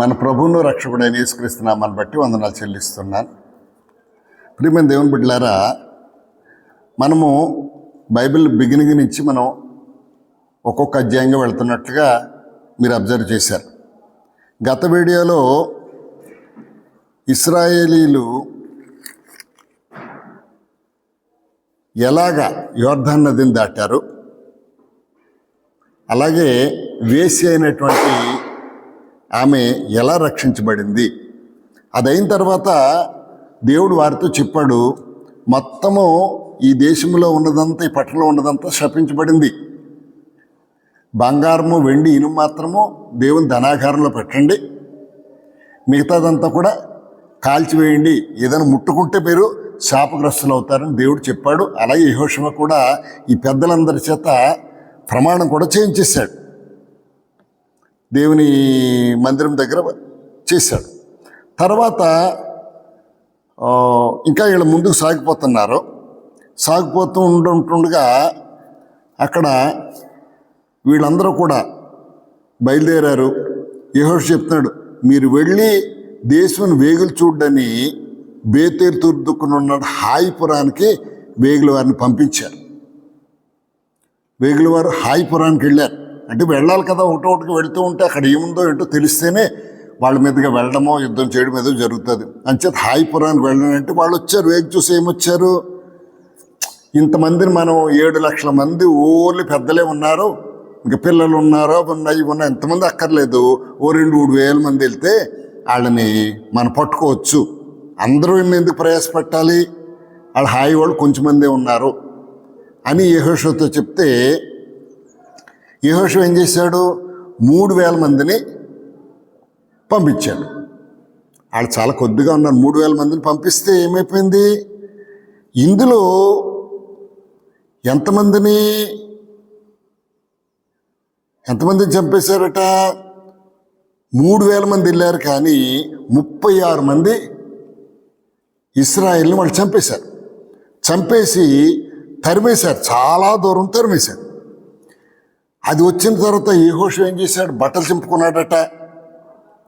మన ప్రభువును రక్షకుడైన యేసుక్రీస్తు నామాన్ని బట్టి వందనాలు చెల్లిస్తున్నాను. ప్రియమైన దేవుని బిడ్డలారా, మనము బైబిల్ బిగినింగ్ నుంచి మనం ఒక్కొక్క అధ్యాయంగా వెళ్తున్నట్లుగా మీరు అబ్జర్వ్ చేశారు. గత వీడియోలో ఇశ్రాయేలీలు ఎలాగా యోర్దాను నదిని దాటారు, అలాగే వేశ్య అయినటువంటి ఆమె ఎలా రక్షించబడింది, అదైన తర్వాత దేవుడు వారితో చెప్పాడు, మొత్తము ఈ దేశంలో ఉన్నదంతా, ఈ పట్టణంలో ఉన్నదంతా శపించబడింది. బంగారము వెండి ఇనుము మాత్రము దేవుని ధనాగారంలో పెట్టండి, మిగతాదంతా కూడా కాల్చివేయండి, ఏదైనా ముట్టుకుంటే మీరు శాపగ్రస్తులు అవుతారని దేవుడు చెప్పాడు. అలాగే యెహోషువ కూడా ఈ పెద్దలందరి చేత ప్రమాణం కూడా చేయించేశాడు, దేవుని మందిరం దగ్గర చేశాడు. తర్వాత ఇంకా వీళ్ళు ముందుకు సాగిపోతూ ఉంటుండగా అక్కడ వీళ్ళందరూ కూడా బయలుదేరారు. యెహోషువ చెప్తున్నాడు, మీరు వెళ్ళి దేశం వేగులు చూడని బేతేరు తూర్దుకున్న హాయిపురానికి వేగుల వారిని పంపించారు. వేగుల వారు హాయిపురానికి వెళ్ళారు. అంటే వెళ్ళాలి కదా, ఒకటికి వెళుతూ ఉంటే అక్కడ ఏముందో ఏంటో తెలిస్తేనే వాళ్ళ మీదుగా వెళ్ళడమో యుద్ధం చేయడం ఏదో జరుగుతుంది. అంచేత హాయిపురానికి వెళ్ళాలంటే వాళ్ళు వచ్చారు. వేగు చూసి ఏమొచ్చారు, ఇంతమందిని మనం 7 లక్షల మంది ఓన్లీ పెద్దలే ఉన్నారు, ఇంకా పిల్లలు ఉన్నారో ఇవి ఉన్నాయి, ఎంతమంది అక్కర్లేదు, ఓ 2-3 వేల మంది వెళ్తే వాళ్ళని మనం పట్టుకోవచ్చు, అందరూ ఎందుకు ప్రయాసపట్టాలి, వాళ్ళు హాయి వాళ్ళు కొంచెం మందే ఉన్నారు అని యెహోషువతో చెప్తే, యెహోషువ ఏం చేశాడు, 3,000 మందిని పంపించాడు. వాళ్ళు చాలా కొద్దిగా ఉన్నారు. 3,000 మందిని పంపిస్తే ఏమైపోయింది, ఇందులో ఎంతమందిని చంపేశారట, 3,000 మంది వెళ్ళారు, కానీ 36 మంది ఇశ్రాయేల్ని వాళ్ళు చంపేసి తరిమేశారు, చాలా దూరం తరిమేశారు. అది వచ్చిన తర్వాత యెహోషువ ఏం చేశాడు, బట్టలు చింపుకున్నాడట.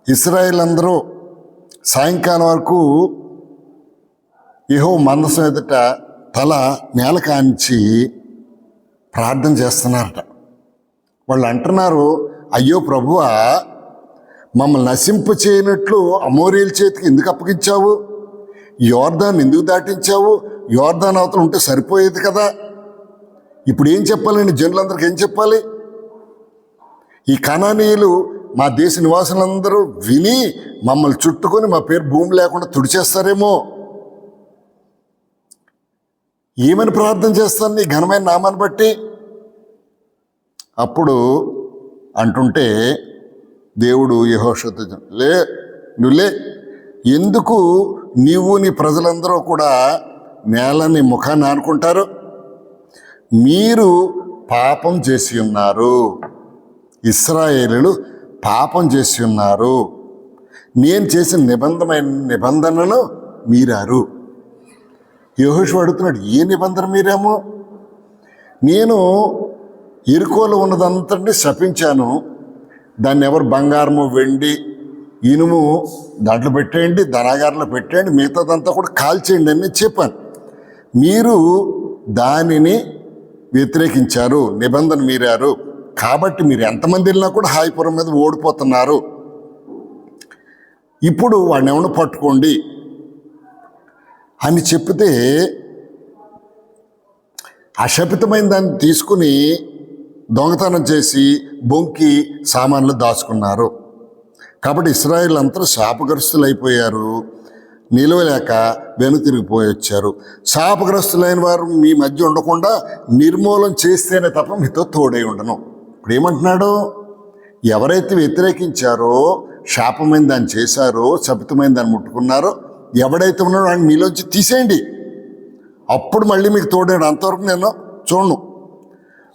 ఇశ్రాయేల్ అందరూ సాయంకాలం వరకు యెహోవా మందసం ఎదుట తల నేల కాంచి ప్రార్థన చేస్తున్నారట. వాళ్ళు అంటున్నారు, అయ్యో ప్రభువా, మమ్మల్ని నశింప చేయనట్లు అమోరీల చేతికి ఎందుకు అప్పగించావు, యోర్దాను ఎందుకు దాటించావు, యోర్దాను అవతల ఉంటే సరిపోయేది కదా, ఇప్పుడు ఏం చెప్పాలండి, జనులందరికీ ఏం చెప్పాలి, ఈ కనానీయులు మా దేశ నివాసులందరూ విని మమ్మల్ని చుట్టుకొని మా పేరు భూమి లేకుండా తుడిచేస్తారేమో, ఏమని ప్రార్థన చేస్తాను నీ ఘనమైన నామాన్ని బట్టి. అప్పుడు అంటుంటే దేవుడు యెహోషువతో, నువ్వులే, ఎందుకు నీవు నీ ప్రజలందరూ కూడా నేలని ముఖాన్ని ఆనుకుంటారు, మీరు పాపం చేసి ఉన్నారు, ఇశ్రాయేలీయులు పాపం చేసి ఉన్నారు, నేను చేసిన నిబంధనను మీరారు. యెహోషువ అడుగుతున్నాడు, ఏ నిబంధన మీరేమో, నేను యెరికోలో ఉన్నదంతటిని శపించాను, దాన్ని ఎవరు బంగారము వెండి ఇనుము దాంట్లో పెట్టేయండి, ధనాగారంలో పెట్టేయండి, మిగతాదంతా కూడా కాల్చేయండి అని చెప్పాను. మీరు దానిని వ్యతిరేకించారు, నిబంధన మీరారు, కాబట్టి మీరు ఎంతమంది వెళ్ళినా కూడా హాయిపురం మీద ఓడిపోతున్నారు. ఇప్పుడు వాడిని ఏమన్నా పట్టుకోండి అని చెప్తే, అశపితమైన దాన్ని తీసుకుని దొంగతనం చేసి బొంకి సామాన్లు దాచుకున్నారు. కాబట్టి ఇశ్రాయేల్ అంతా శాపగ్రస్తులు అయిపోయారు, నిలవలేక వెనుతిరిగిపోయి వచ్చారు. శాపగ్రస్తులైన వారు మీ మధ్య ఉండకుండా నిర్మూలన చేస్తేనే తప్ప మీతో తోడై ఉండను. ఇప్పుడు ఏమంటున్నాడు, ఎవరైతే వ్యతిరేకించారో, శాపమైన దాన్ని చేశారో, శపితమైన దాన్ని ముట్టుకున్నారో, ఎవడైతే ఉన్నాడో వాడిని మీలోంచి తీసేయండి, అప్పుడు మళ్ళీ మీకు తోడాడు, అంతవరకు నేను చూడను.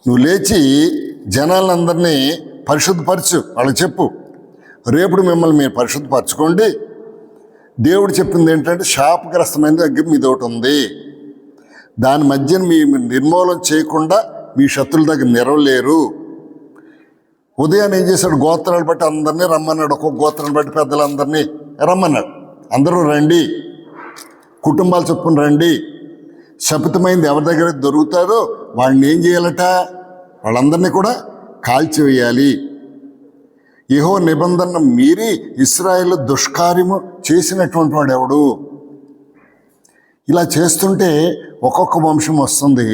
నువ్వు లేచి జనాలందరినీ పరిశుద్ధపరచు, వాళ్ళకి చెప్పు, రేపుడు మిమ్మల్ని మీరు పరిశుద్ధపరచుకోండి. దేవుడు చెప్పింది ఏంటంటే, శాపగ్రస్తమైన దగ్గర మీది ఒకటి ఉంది, దాని మధ్యన మీ నిర్మూలన చేయకుండా మీ శత్రుల దగ్గర నిలవలేరు, ఉదయాన్నే ఏం చేశాడు, గోత్రాలు బట్టి అందరినీ రమ్మన్నాడు. ఒక్కొక్క గోత్రాన్ని బట్టి పెద్దలందరినీ రమ్మన్నాడు. అందరూ రండి, కుటుంబాలు చొప్పున రండి. శపితమైంది ఎవరి దగ్గర దొరుకుతారో వాళ్ళని ఏం చేయాలట, వాళ్ళందరినీ కూడా కాల్చివేయాలి. యెహోవా నిబంధన మీరి ఇశ్రాయేలు దుష్కార్యము చేసినటువంటి వాడు ఎవడు? ఇలా చేస్తుంటే ఒక్కొక్క వంశం వస్తుంది.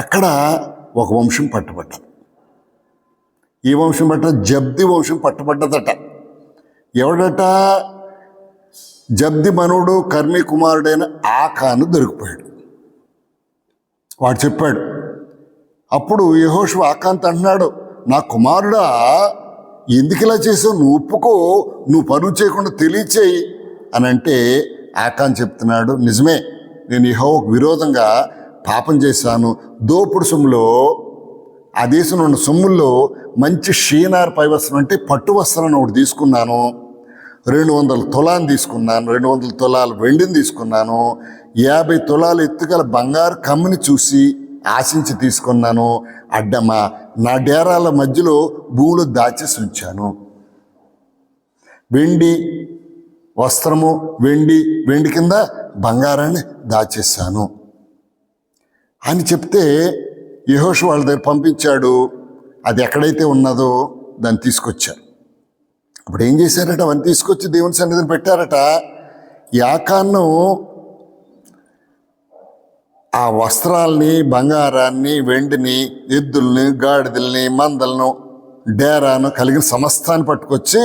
అక్కడ ఒక వంశం పట్టుబడ్డది. ఈ వంశం పట్ట జబ్ది వంశం పట్టుబడ్డదట. ఎవడట? జబ్ది మనుడు కర్మి కుమారుడైన ఆకాను దొరికిపోయాడు. వాడు చెప్పాడు. అప్పుడు యెహోషువ ఆకాంత్ అంటున్నాడు, నా కుమారుడా, ఎందుకు ఇలా చేసావు? నువ్వు ఒప్పుకో, నువ్వు పరువు చేయకుండా తెలియచేయి అని అంటే ఆకాన్ చెప్తున్నాడు, నిజమే, నేను యెహోవాకు విరోధంగా పాపం చేశాను. దోపుడు సొమ్ములో, ఆ దేశంలో ఉన్న సొమ్ముల్లో మంచి షీనార్ పై వస్త్రం అంటే పట్టు వస్త్రాన్ని ఒకటి తీసుకున్నాను. 200 తులాన్ని తీసుకున్నాను. 200 తులాలు వెండిని తీసుకున్నాను. 50 తులాలు ఎత్తుగల బంగారు కమ్మిని చూసి ఆశించి తీసుకున్నాను. అడ్డమా నా డేరాల మధ్యలో భూములు దాచేసి ఉంచాను. వెండి వస్త్రము, వెండి కింద బంగారాన్ని దాచేశాను అని చెప్తే యెహోషువ వాళ్ళ దగ్గర పంపించాడు. అది ఎక్కడైతే ఉన్నదో దాన్ని తీసుకొచ్చారు. అప్పుడు ఏం చేశారట, అవన్నీ తీసుకొచ్చి దేవుని సన్నిధిని పెట్టారట. యాకాను ఆ వస్త్రాల్ని, బంగారాన్ని, వెండిని, ఎద్దుల్ని, గాడిదల్ని, మందలను, డేరాను కలిగిన సమస్తాన్ని పట్టుకొచ్చి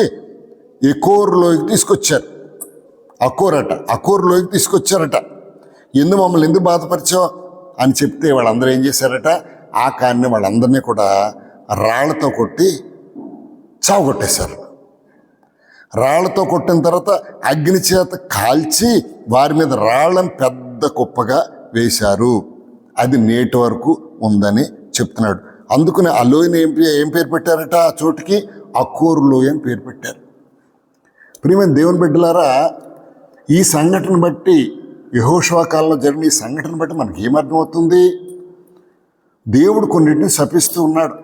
ఎకోరులోకి తీసుకొచ్చారు. అకోరులోకి తీసుకొచ్చారట. మమ్మల్ని ఎందుకు బాధపరిచావు అని చెప్తే వాళ్ళందరూ ఏం చేశారట, ఆకాన్ని వాళ్ళందరినీ కూడా రాళ్లతో కొట్టి చావగొట్టేశారు. రాళ్లతో కొట్టిన తర్వాత అగ్ని చేత కాల్చి వారి మీద రాళ్ళని పెద్ద కుప్పగా వేశారు. అది నేటి వరకు ఉందని చెప్తున్నాడు. అందుకని ఆ లోయని ఏం పేరు పెట్టారట, ఆ చోటుకి అకోరు లోయ అని పేరు పెట్టారు. ప్రియమైన దేవుని బిడ్డలారా, ఈ సంఘటన బట్టి, యెహోషువ కాలంలో జరిగిన ఈ సంఘటన బట్టి మనకి ఏమర్థమవుతుంది? దేవుడు కొన్నిటిని శపిస్తూ ఉన్నాడు.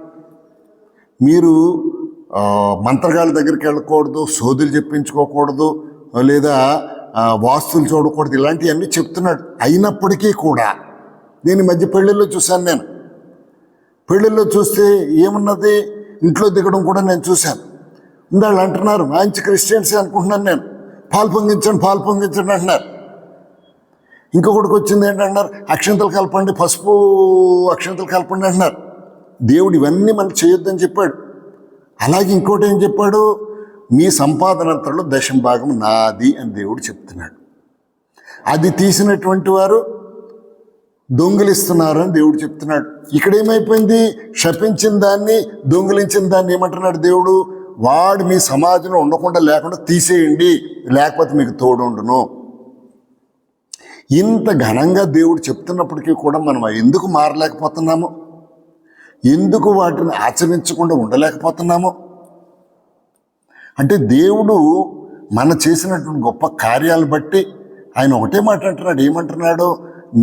మీరు మంత్రగాళ్ళ దగ్గరికి వెళ్ళకూడదు, సోదులు చెప్పించుకోకూడదు, లేదా వాస్తులు చూడకూడదు, ఇలాంటివన్నీ చెప్తున్నాడు. అయినప్పటికీ కూడా నేను ఈ మధ్య పెళ్ళిళ్ళలో చూశాను. నేను పెళ్ళిళ్ళలో చూస్తే ఏమున్నది, ఇంట్లో దిగడం కూడా నేను చూశాను. వాళ్ళు అంటున్నారు, మంచి క్రిస్టియన్సే అనుకుంటున్నాను నేను, పాలు పొంగించండి అంటున్నారు. ఇంకొకటికి వచ్చింది ఏంటంటున్నారు, అక్షంతలు కలపండి, పసుపు అక్షంతలు కలపండి అంటున్నారు. దేవుడు ఇవన్నీ మనకు చేయొద్దని చెప్పాడు. అలాగే ఇంకోటి ఏం చెప్పాడు, మీ సంపాదనంతలో 10% నాది అని దేవుడు చెప్తున్నాడు. అది తీసినటువంటి వారు దొంగిలిస్తున్నారు అని దేవుడు చెప్తున్నాడు. ఇక్కడ ఏమైపోయింది, శపించిన దాన్ని, దొంగిలించిన దాన్ని ఏమంటున్నాడు దేవుడు, వాడు మీ సమాజంలో ఉండకుండా లేకుండా తీసేయండి, లేకపోతే మీకు తోడుండును. ఇంత ఘనంగా దేవుడు చెప్తున్నప్పటికీ కూడా మనం ఎందుకు మారలేకపోతున్నాము? ఎందుకు వాటిని ఆచరించకుండా ఉండలేకపోతున్నాము? అంటే దేవుడు మన చేసినటువంటి గొప్ప కార్యాలు బట్టి ఆయన ఒకటే మాట అంటున్నాడు. ఏమంటున్నాడు,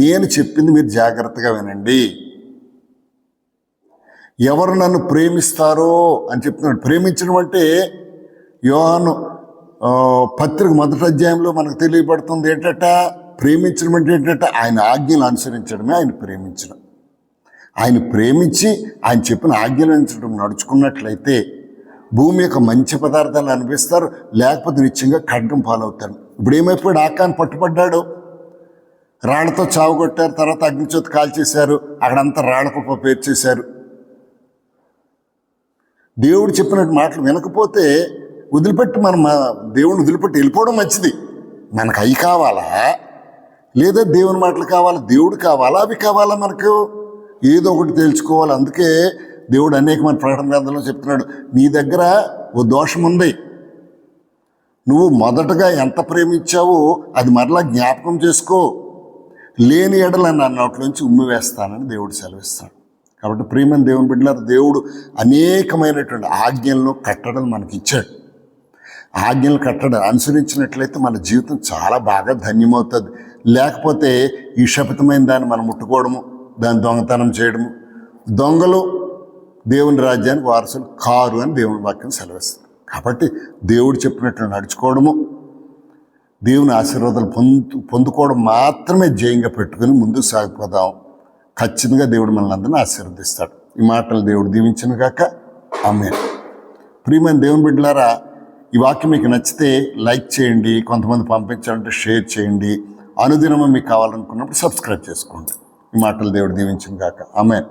నేను చెప్పింది మీరు జాగ్రత్తగా వినండి. ఎవరు నన్ను ప్రేమిస్తారో అని చెప్తున్నాడు. ప్రేమించడం అంటే యోహాను పత్రిక 1వ అధ్యాయంలో మనకు తెలియబడుతుంది ఏంటంట, ప్రేమించడం అంటే ఏంటంటే ఆయన ఆజ్ఞలు అనుసరించడమే ఆయన ప్రేమించడం. ఆయన ప్రేమించి ఆయన చెప్పిన ఆజ్ఞలు అనుసరించడం నడుచుకున్నట్లయితే భూమి యొక్క మంచి పదార్థాలు అనిపిస్తారు, లేకపోతే నిత్యంగా ఖడ్గం పాలవుతాడు. ఇప్పుడు ఏమైపోయాడు, ఆకాన్ని పట్టుబడ్డాడు, రాళ్లతో చావుగొట్టారు, తర్వాత అగ్నిచోత కాల్చేశారు, అక్కడంతా రాళ్ల కుప్ప పేర్చేశారు. దేవుడు చెప్పినట్టు మాటలు వినకపోతే వదిలిపెట్టి మనం దేవుడిని వదిలిపెట్టి వెళ్ళిపోవడం మంచిది. మనకు అవి కావాలా, లేదా దేవుని మాటలు కావాలా, దేవుడు కావాలా, అవి కావాలా, మనకు ఏదో ఒకటి తెలుసుకోవాలి. అందుకే దేవుడు అనేకమైన ప్రకటన గ్రంథంలో చెప్తున్నాడు, నీ దగ్గర ఓ దోషం ఉంది, నువ్వు మొదటగా ఎంత ప్రేమించావో అది మరలా జ్ఞాపకం చేసుకో, లేని ఎడల నా నోట్లోంచి ఉమ్మి వేస్తానని దేవుడు సెలవిస్తాడు. కాబట్టి ప్రియమైన దేవుని బిడ్డలారా, దేవుడు అనేకమైనటువంటి ఆజ్ఞలను కట్టడం మనకి ఇచ్చాడు. ఆజ్ఞలు కట్టడం అనుసరించినట్లయితే మన జీవితం చాలా బాగా ధన్యమవుతుంది. లేకపోతే ఈ శపితమైన దాన్ని మనం ముట్టుకోవడము, దాన్ని దొంగతనం చేయడము. దొంగలు దేవుని రాజ్యానికి వారసులు కారు అని దేవుని వాక్యం సెలవిస్తుంది. కాబట్టి దేవుడు చెప్పినట్లు నడుచుకోవడము, దేవుని ఆశీర్వాదాలు పొందుకోవడం మాత్రమే ధ్యేయంగా పెట్టుకుని ముందుకు సాగిపోదాం. ఖచ్చితంగా దేవుడు మనల్ని అందరినీ ఆశీర్వదిస్తాడు. ఈ మాటలు దేవుడు దీవించును గాక. ఆమేన్. ప్రియమైన దేవుని బిడ్డలారా, ఈ వాక్యం మీకు నచ్చితే లైక్ చేయండి, కొంతమంది పంపించాలంటే షేర్ చేయండి, అనుదినము మీకు కావాలనుకున్నప్పుడు సబ్స్క్రైబ్ చేసుకోండి. ఈ మాటలు దేవుడు దీవించును గాక. ఆమేన్.